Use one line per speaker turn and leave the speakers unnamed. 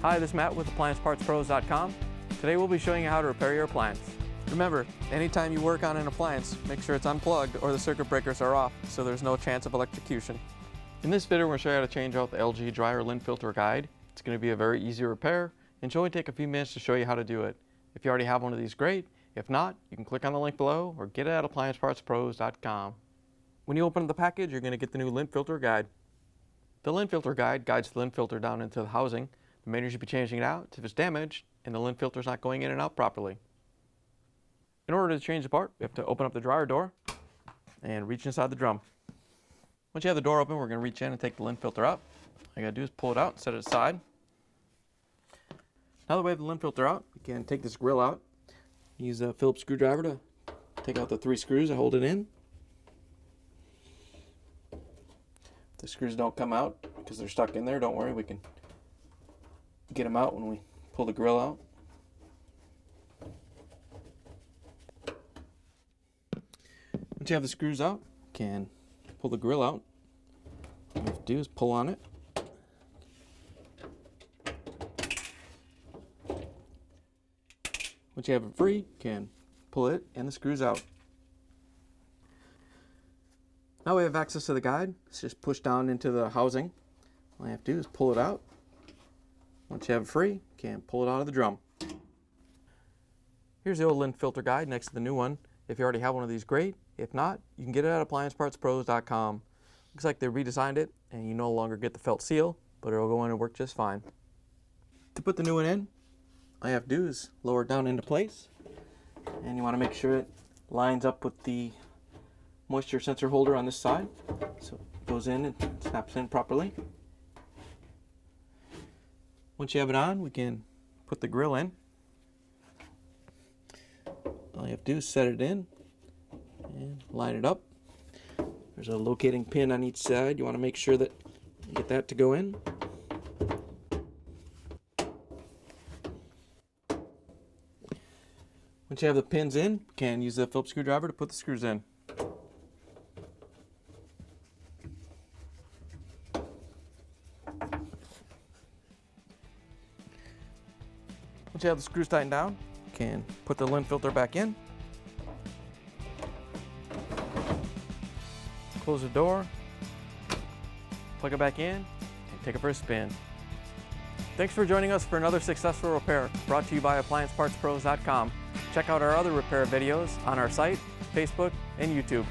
Hi, this is Matt with AppliancePartsPros.com. Today we'll be showing you how to repair your appliance. Remember, anytime you work on an appliance, make sure it's unplugged or the circuit breakers are off so there's no chance of electrocution. In this video, we're going to show you how to change out the LG Dryer Lint Filter guide. It's going to be a very easy repair, and should only take a few minutes to show you how to do it. If you already have one of these, great. If not, you can click on the link below or get it at AppliancePartsPros.com. When you open the package, you're going to get the new lint filter guide. The lint filter guide guides the lint filter down into the housing. The main reason you should be changing it out is if it's damaged and the lint filter is not going in and out properly. In order to change the part, we have to open up the dryer door and reach inside the drum. Once you have the door open, we're going to reach in and take the lint filter out. All you got to do is pull it out and set it aside. Now that we have the lint filter out, we can take this grill out. Use a Phillips screwdriver to take out the 3 screws that hold it in. If the screws don't come out because they're stuck in there, don't worry, we can get them out when we pull the grill out. Once you have the screws out, you can pull the grill out. All you have to do is pull on it. Once you have it free, you can pull it and the screws out. Now we have access to the guide. Let's just push down into the housing. All you have to do is pull it out. Once you have it free, you can pull it out of the drum. Here's the old lint filter guide next to the new one. If you already have one of these, great. If not, you can get it at AppliancePartsPros.com. Looks like they redesigned it and you no longer get the felt seal, but it'll go in and work just fine. To put the new one in, all you have to do is lower it down into place, and you want to make sure it lines up with the moisture sensor holder on this side, so it goes in and snaps in properly. Once you have it on, we can put the grill in. All you have to do is set it in and line it up. There's a locating pin on each side. You want to make sure that you get that to go in. Once you have the pins in, you can use the Phillips screwdriver to put the screws in. Once you have the screws tightened down, you can put the lint filter back in. Close the door, plug it back in, and take it for a spin. Thanks for joining us for another successful repair brought to you by AppliancePartsPros.com. Check out our other repair videos on our site, Facebook, and YouTube.